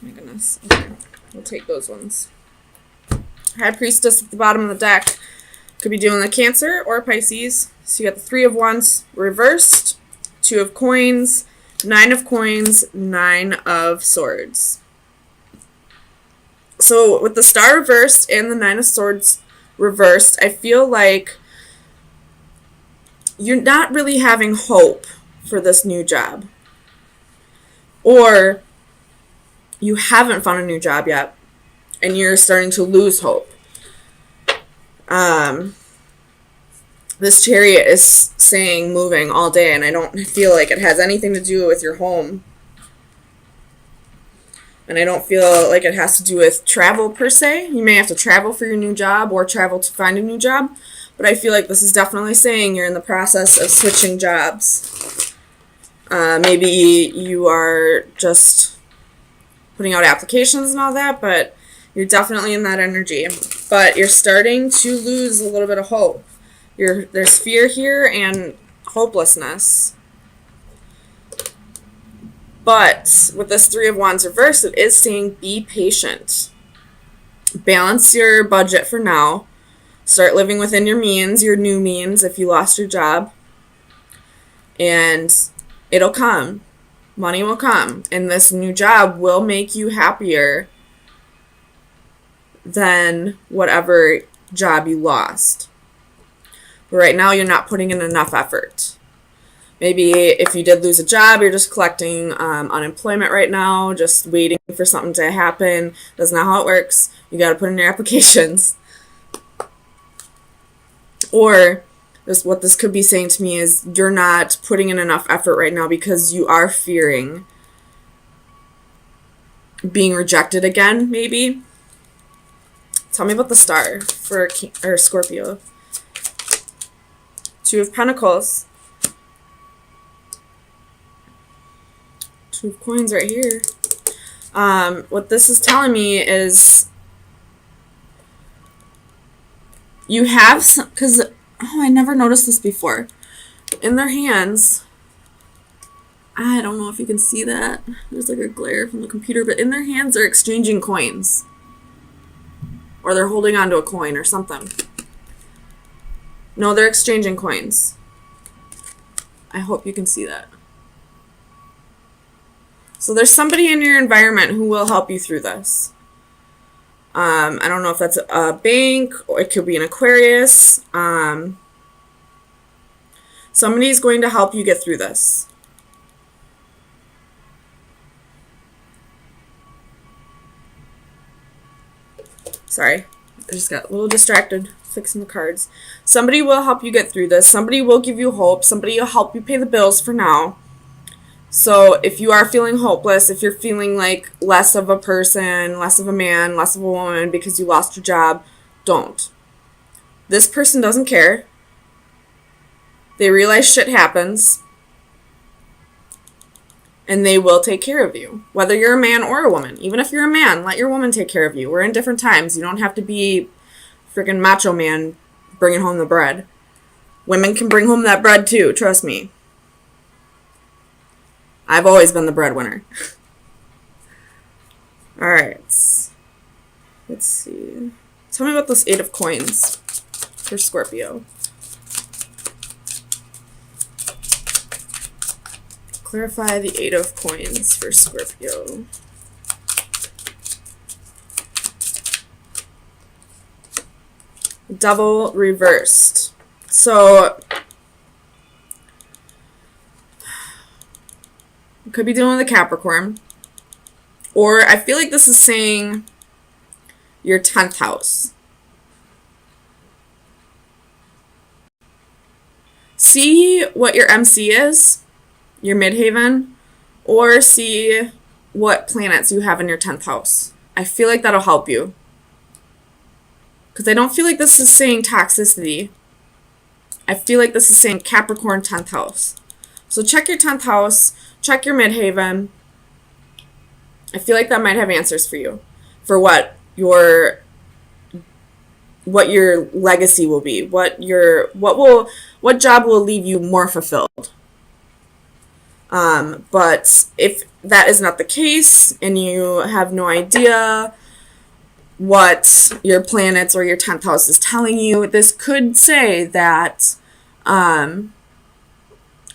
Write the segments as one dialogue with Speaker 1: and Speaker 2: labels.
Speaker 1: My goodness. Okay. We'll take those ones. High Priestess at the bottom of the deck. Could be dealing with Cancer or Pisces. So you got the 3 of Wands reversed, 2 of Coins, 9 of Coins, 9 of Swords. So with the Star reversed and the 9 of Swords reversed, I feel like you're not really having hope for this new job. Or you haven't found a new job yet, and you're starting to lose hope. This Chariot is saying moving all day, and I don't feel like it has anything to do with your home. And I don't feel like it has to do with travel per se. You may have to travel for your new job or travel to find a new job, but I feel like this is definitely saying you're in the process of switching jobs. Maybe you are just putting out applications and all that, but you're definitely in that energy. But you're starting to lose a little bit of hope. There's fear here and hopelessness. But with this 3 of Wands reversed, it is saying be patient. Balance your budget for now. Start living within your means, your new means, if you lost your job. And it'll come. Money will come. And this new job will make you happier than whatever job you lost. But right now, you're not putting in enough effort. Maybe if you did lose a job, you're just collecting unemployment right now, just waiting for something to happen. That's not how it works. You got to put in your applications. Or what this could be saying to me is you're not putting in enough effort right now because you are fearing being rejected again, maybe. Tell me about the Star for Scorpio. 2 of Pentacles. 2 of Coins right here. What this is telling me is you have some, because, I never noticed this before. In their hands, I don't know if you can see that. There's like a glare from the computer, but in their hands they're exchanging coins. Or they're holding onto a coin or something. No, they're exchanging coins. I hope you can see that. So there's somebody in your environment who will help you through this. I don't know if that's a bank or it could be an Aquarius. Somebody's going to help you get through this. Sorry, I just got a little distracted fixing the cards. Somebody will help you get through this. Somebody will give you hope. Somebody will help you pay the bills for now. So if you are feeling hopeless, if you're feeling like less of a person, less of a man, less of a woman because you lost your job, don't. This person doesn't care. They realize shit happens. And they will take care of you. Whether you're a man or a woman. Even if you're a man, let your woman take care of you. We're in different times. You don't have to be freaking macho man bringing home the bread. Women can bring home that bread too, trust me. I've always been the breadwinner. Alright. Let's see. Tell me about this 8 of Coins for Scorpio. Clarify the 8 of Coins for Scorpio. Double reversed. So you could be dealing with a Capricorn. Or I feel like this is saying your 10th house. See what your MC is, your midhaven, or see what planets you have in your 10th house. I feel like that'll help you. Because I don't feel like this is saying toxicity. I feel like this is saying Capricorn 10th house. So check your 10th house, check your midhaven. I feel like that might have answers for you. For what your legacy will be. What job will leave you more fulfilled. But if that is not the case and you have no idea what your planets or your 10th house is telling you, this could say that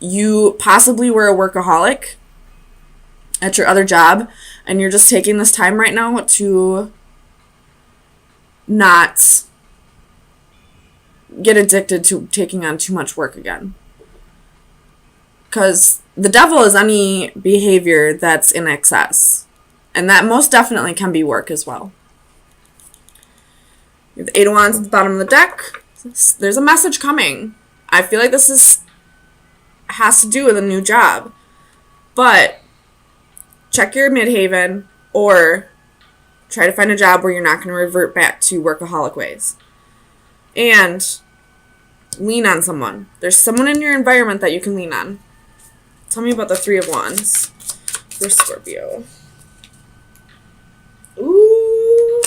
Speaker 1: you possibly were a workaholic at your other job and you're just taking this time right now to not get addicted to taking on too much work again. Because the devil is any behavior that's in excess. And that most definitely can be work as well. You have the Eight of Wands at the bottom of the deck. There's a message coming. I feel like this has to do with a new job. But check your midhaven or try to find a job where you're not going to revert back to workaholic ways. And lean on someone. There's someone in your environment that you can lean on. Tell me about the Three of Wands for Scorpio. Ooh,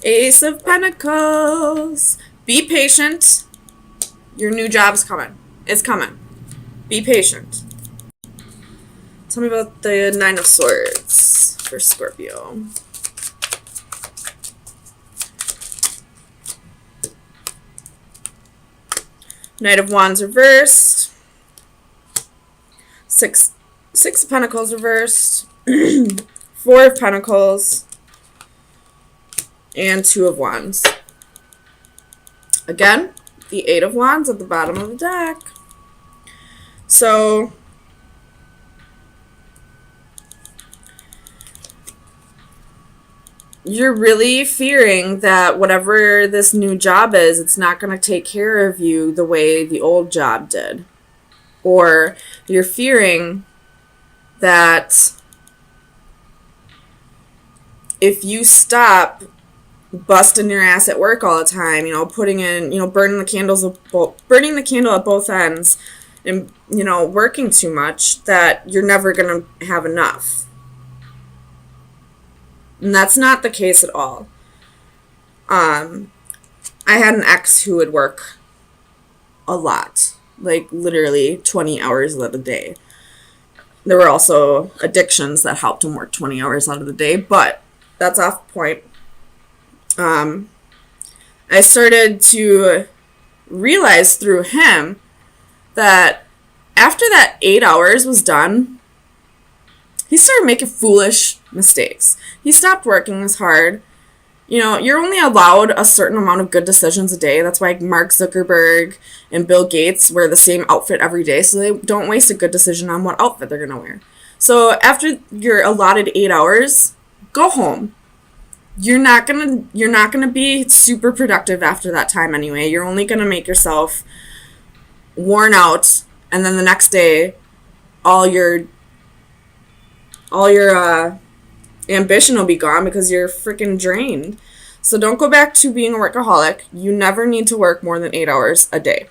Speaker 1: Ace of Pentacles. Be patient. Your new job's coming. It's coming. Be patient. Tell me about the Nine of Swords for Scorpio. Knight of Wands reversed. Six of Pentacles reversed. Four of Pentacles. And Two of Wands. Again, the Eight of Wands at the bottom of the deck. So you're really fearing that whatever this new job is, it's not going to take care of you the way the old job did. Or you're fearing that if you stop busting your ass at work all the time, burning the candle at both ends and, working too much, that you're never going to have enough. And that's not the case at all. I had an ex who would work a lot, like literally 20 hours out of the day. There were also addictions that helped him work 20 hours out of the day, but that's off point. I started to realize through him that after that 8 hours was done, he started making foolish mistakes. He stopped working as hard. You're only allowed a certain amount of good decisions a day. That's why Mark Zuckerberg and Bill Gates wear the same outfit every day, so they don't waste a good decision on what outfit they're going to wear. So after your allotted 8 hours, go home. You're not gonna be super productive after that time anyway. You're only gonna make yourself worn out, and then the next day, all your ambition will be gone because you're freaking drained. So don't go back to being a workaholic. You never need to work more than 8 hours a day.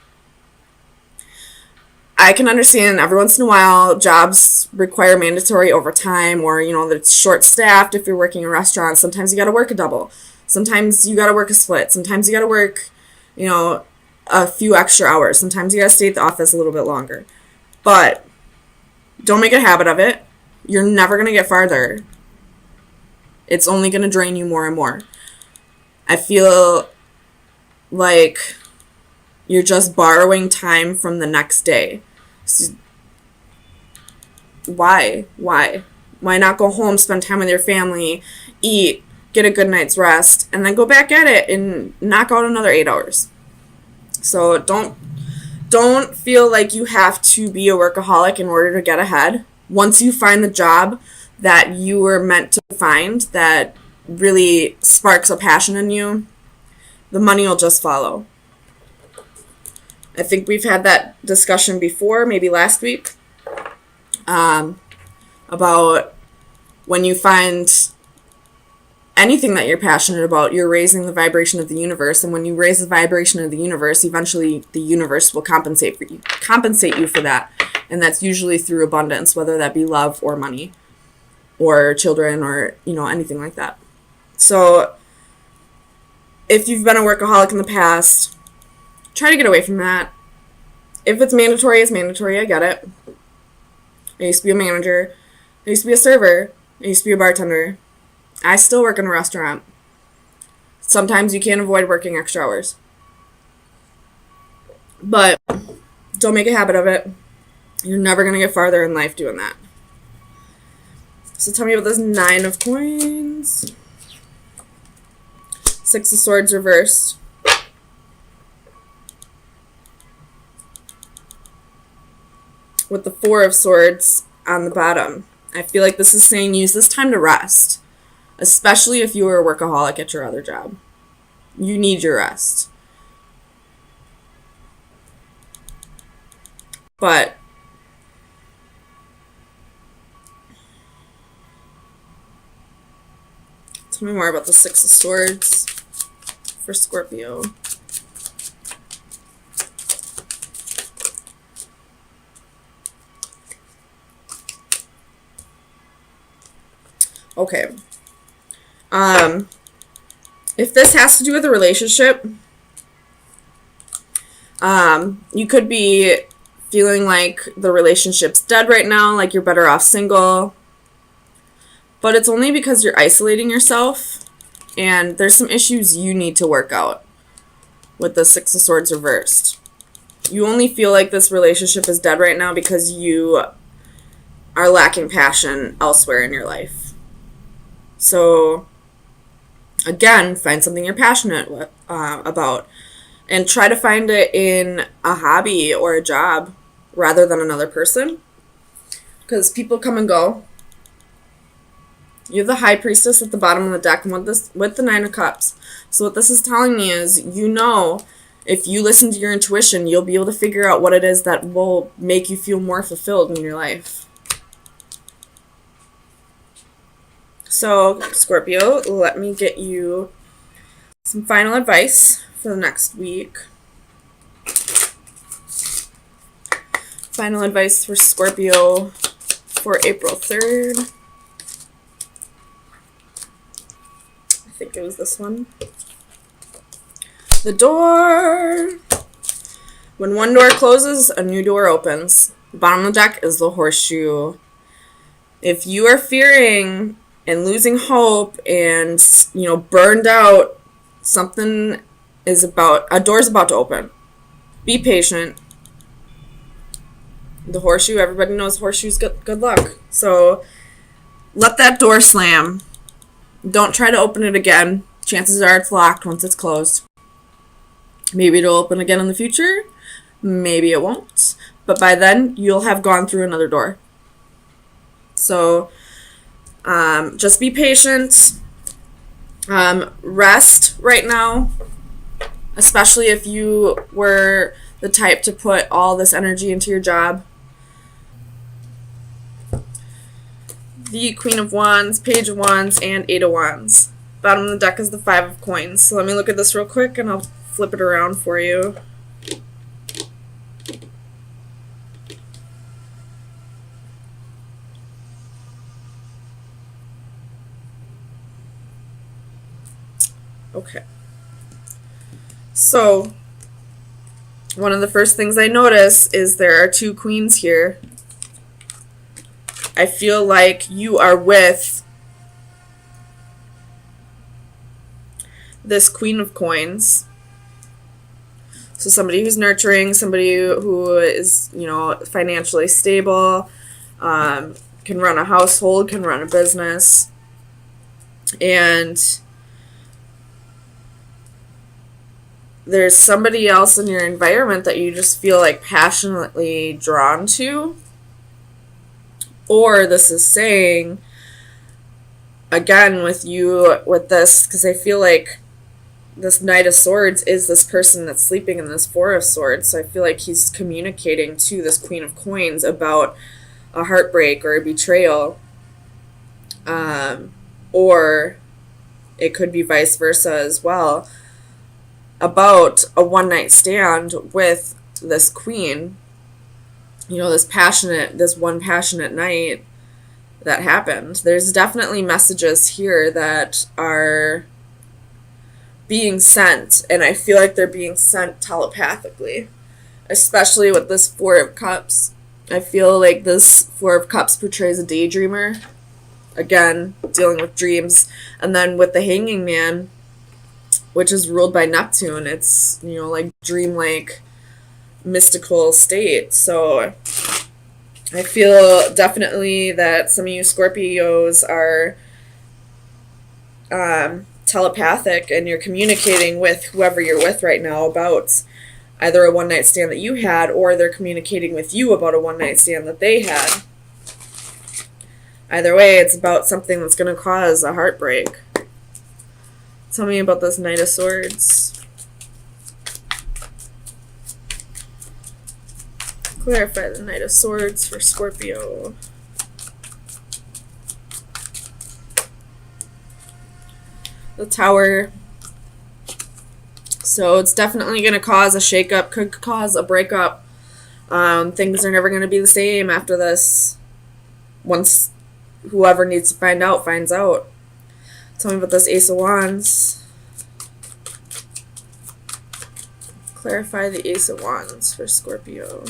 Speaker 1: I can understand every once in a while jobs require mandatory overtime, or that it's short-staffed if you're working in restaurants. Sometimes you got to work a double. Sometimes you got to work a split. Sometimes you got to work, a few extra hours. Sometimes you got to stay at the office a little bit longer. But don't make a habit of it. You're never going to get farther. It's only going to drain you more and more. I feel like you're just borrowing time from the next day. So why? Why not go home, spend time with your family, eat, get a good night's rest, and then go back at it and knock out another 8 hours? So don't feel like you have to be a workaholic in order to get ahead. Once you find the job that you were meant to find that really sparks a passion in you, the money will just follow. I think we've had that discussion before, maybe last week, about when you find anything that you're passionate about, you're raising the vibration of the universe. And when you raise the vibration of the universe, eventually the universe will compensate you for that. And that's usually through abundance, whether that be love or money or children or, anything like that. So if you've been a workaholic in the past, try to get away from that. If it's mandatory, it's mandatory. I get it. I used to be a manager. I used to be a server. I used to be a bartender. I still work in a restaurant. Sometimes you can't avoid working extra hours. But don't make a habit of it. You're never going to get farther in life doing that. So tell me about this 9 of coins. 6 of swords reversed. With the 4 of swords on the bottom. I feel like this is saying use this time to rest. Especially if you were a workaholic at your other job. You need your rest. But tell me more about the 6 of swords for Scorpio. Okay. If this has to do with a relationship, you could be feeling like the relationship's dead right now, like you're better off single. But it's only because you're isolating yourself, and there's some issues you need to work out with the 6 of swords reversed. You only feel like this relationship is dead right now because you are lacking passion elsewhere in your life. So, again, find something you're passionate about. And try to find it in a hobby or a job rather than another person. Because people come and go. You have the High Priestess at the bottom of the deck with the 9 of Cups. So what this is telling me is, if you listen to your intuition, you'll be able to figure out what it is that will make you feel more fulfilled in your life. So, Scorpio, let me get you some final advice for the next week. Final advice for Scorpio for April 3rd. I think it was this one. The door. When one door closes, a new door opens. The bottom of the deck is the horseshoe. If you are fearing and losing hope and, burned out, a door's about to open. Be patient. The horseshoe, everybody knows horseshoe's good luck. So let that door slam. Don't try to open it again. Chances are it's locked once it's closed. Maybe it'll open again in the future. Maybe it won't. But by then, you'll have gone through another door. So just be patient. Rest right now, especially if you were the type to put all this energy into your job. The Queen of Wands, Page of Wands, and 8 of Wands. Bottom of the deck is the 5 of Coins. So let me look at this real quick and I'll flip it around for you. Okay. So, one of the first things I notice is there are 2 queens here. I feel like you are with this Queen of Coins. So somebody who's nurturing, somebody who is, financially stable, can run a household, can run a business. And there's somebody else in your environment that you just feel like passionately drawn to. Or this is saying, again, with this, because I feel like this Knight of Swords is this person that's sleeping in this 4 of Swords. So I feel like he's communicating to this Queen of Coins about a heartbreak or a betrayal. Or it could be vice versa as well. About a one-night stand with this queen. This one passionate night that happened. There's definitely messages here that are being sent, and I feel like they're being sent telepathically, especially with this 4 of Cups. I feel like this Four of Cups portrays a daydreamer. Again, dealing with dreams. And then with the Hanging Man, which is ruled by Neptune, it's, you know, like dreamlike, mystical state. So I feel definitely that some of you Scorpios are telepathic and you're communicating with whoever you're with right now about either a one night stand that you had, or they're communicating with you about a one night stand that they had. Either way, it's about something that's going to cause a heartbreak. Tell me about this Knight of Swords. Clarify the Knight of Swords for Scorpio. The Tower. So it's definitely going to cause a shakeup, could cause a breakup. Things are never going to be the same after this. Once whoever needs to find out finds out. Tell me about this Ace of Wands. Clarify the Ace of Wands for Scorpio.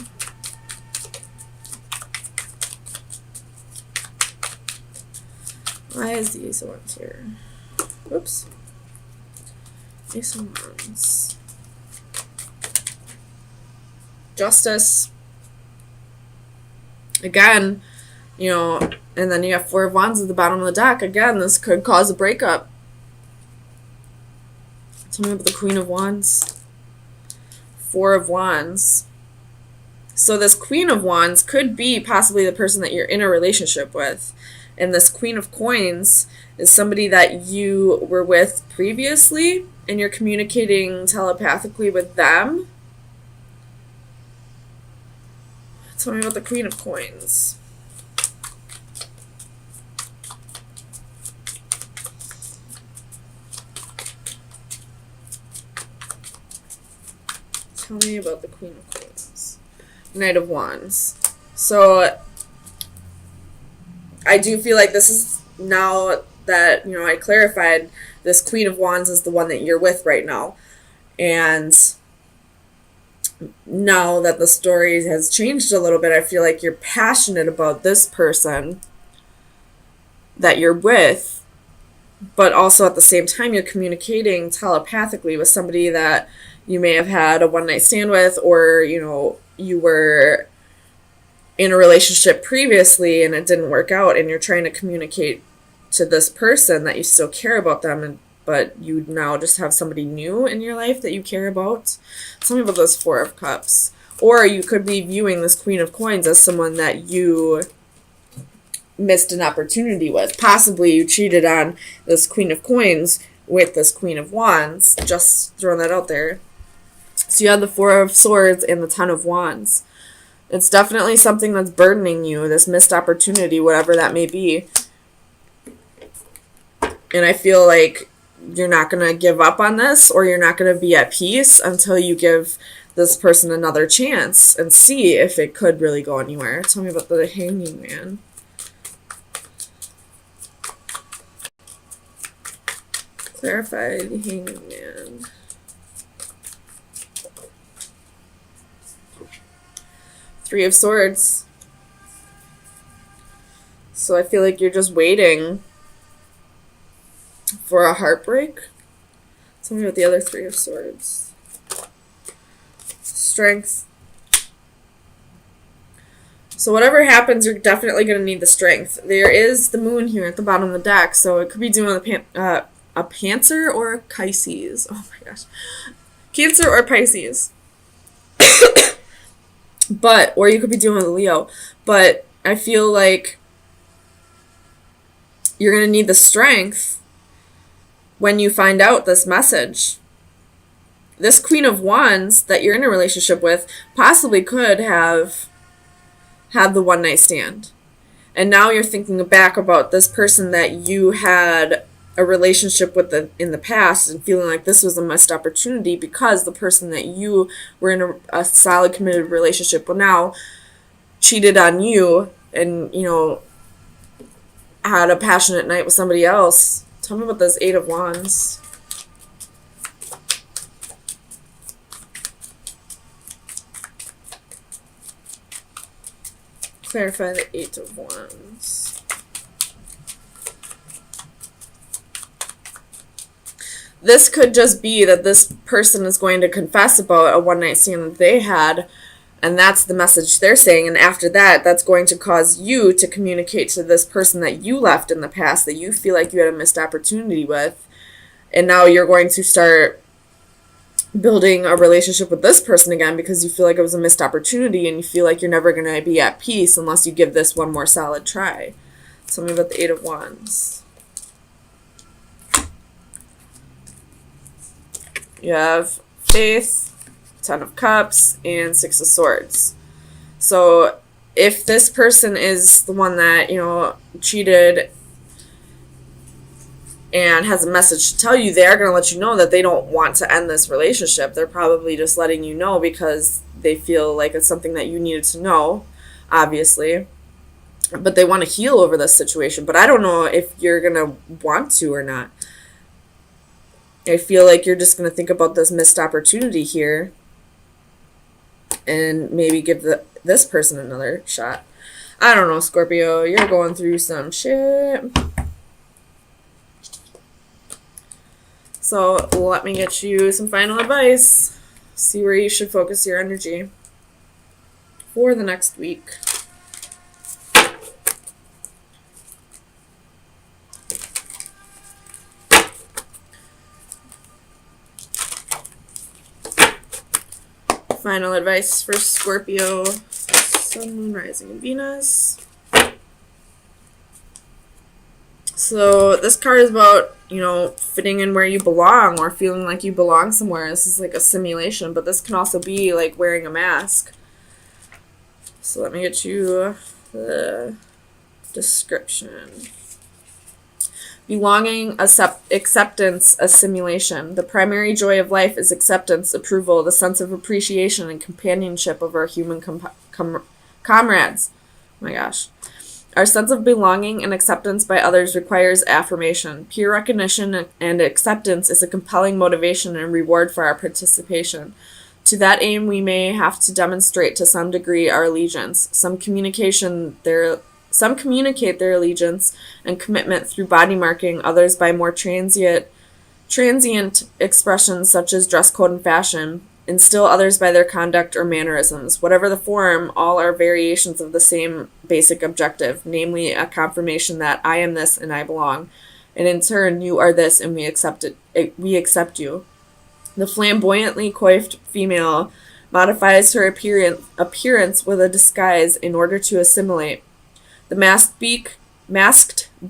Speaker 1: Why is the Ace of Wands here? Oops. Ace of Wands. Justice. Again, you know, and then you have Four of Wands at the bottom of the deck. Again, this could cause a breakup. Tell me about the Queen of Wands. Four of Wands. So this Queen of Wands could be possibly the person that you're in a relationship with. And this Queen of Coins is somebody that you were with previously, and you're communicating telepathically with them. Tell me about the Queen of Coins. Tell me about the Queen of Coins. Knight of Wands. So I do feel like this is, now that, you know, I clarified, this Queen of Wands is the one that you're with right now. And now that the story has changed a little bit, I feel like you're passionate about this person that you're with, but also at the same time you're communicating telepathically with somebody that you may have had a one night stand with, or, you know, you were in a relationship previously and it didn't work out, and you're trying to communicate to this person that you still care about them, but you now just have somebody new in your life that you care about. Tell me about this Four of Cups. Or you could be viewing this Queen of Coins as someone that you missed an opportunity with. Possibly you cheated on this Queen of Coins with this Queen of Wands. Just throwing that out there. So you have the Four of Swords and the Ten of Wands. It's definitely something that's burdening you, this missed opportunity, whatever that may be. And I feel like you're not going to give up on this, or you're not going to be at peace until you give this person another chance and see if it could really go anywhere. Tell me about the Hanging Man. Clarify the Hanging Man. Three of Swords. So I feel like you're just waiting for a heartbreak. Tell me about the other Three of Swords. Strength. So whatever happens, you're definitely going to need the strength. There is the moon here at the bottom of the deck, so it could be doing a Cancer or Pisces. Oh my gosh. Cancer or Pisces. Or you could be doing a Leo. But I feel like you're going to need the strength when you find out this message. This Queen of Wands that you're in a relationship with possibly could have had the one night stand. And now you're thinking back about this person that you had a relationship with in the past, and feeling like this was a missed opportunity because the person that you were in a solid committed relationship with now cheated on you, and, you know, had a passionate night with somebody else. Tell me about this Eight of Wands. Clarify the Eight of Wands. This could just be that this person is going to confess about a one-night stand that they had, and that's the message they're saying. And after that, that's going to cause you to communicate to this person that you left in the past, that you feel like you had a missed opportunity with. And now you're going to start building a relationship with this person again because you feel like it was a missed opportunity, and you feel like you're never going to be at peace unless you give this one more solid try. Tell me about the Eight of Wands. You have Faith, Ten of Cups, and Six of Swords. So if this person is the one that, cheated and has a message to tell you, they're going to let you know that they don't want to end this relationship. They're probably just letting you know because they feel like it's something that you needed to know, obviously. But they want to heal over this situation. But I don't know if you're going to want to or not. I feel like you're just going to think about this missed opportunity here and maybe give this person another shot. I don't know, Scorpio. You're going through some shit. So let me get you some final advice. See where you should focus your energy for the next week. Final advice for Scorpio, Sun, Moon, Rising, and Venus. So this card is about, fitting in where you belong or feeling like you belong somewhere. This is like a simulation, but this can also be like wearing a mask. So let me get you the description. Belonging, acceptance, assimilation. The primary joy of life is acceptance, approval, the sense of appreciation and companionship of our human comrades. Oh my gosh. Our sense of belonging and acceptance by others requires affirmation. Peer recognition and acceptance is a compelling motivation and reward for our participation. To that aim, we may have to demonstrate to some degree our allegiance. Some communicate their allegiance and commitment through body marking, others by more transient expressions such as dress code and fashion, and still others by their conduct or mannerisms. Whatever the form, all are variations of the same basic objective, namely a confirmation that I am this and I belong, and in turn you are this and we accept you. The flamboyantly coiffed female modifies her appearance with a disguise in order to assimilate. The masked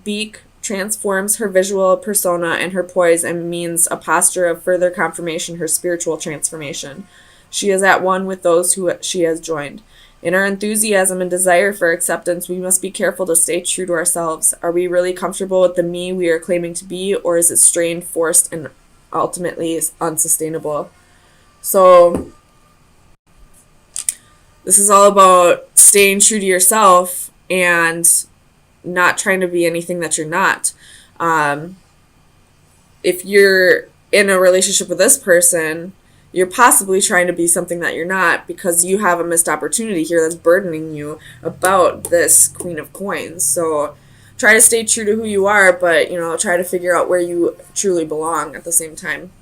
Speaker 1: beak transforms her visual persona and her poise and means a posture of further confirmation her spiritual transformation. She is at one with those who she has joined. In our enthusiasm and desire for acceptance, we must be careful to stay true to ourselves. Are we really comfortable with the me we are claiming to be, or is it strained, forced, and ultimately unsustainable? So this is all about staying true to yourself and not trying to be anything that you're not. If you're in a relationship with this person, you're possibly trying to be something that you're not because you have a missed opportunity here that's burdening you about this Queen of Coins. So try to stay true to who you are, but, try to figure out where you truly belong at the same time.